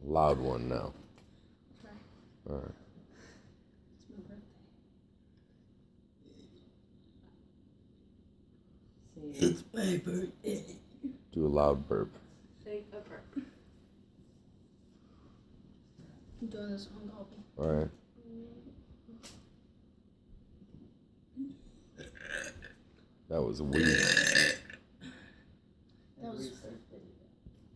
Loud one now. Okay. All right. It's my birthday. It's my birthday. Do a loud burp. Say a burp. I'm doing this on Gulpy. All right. That was weird.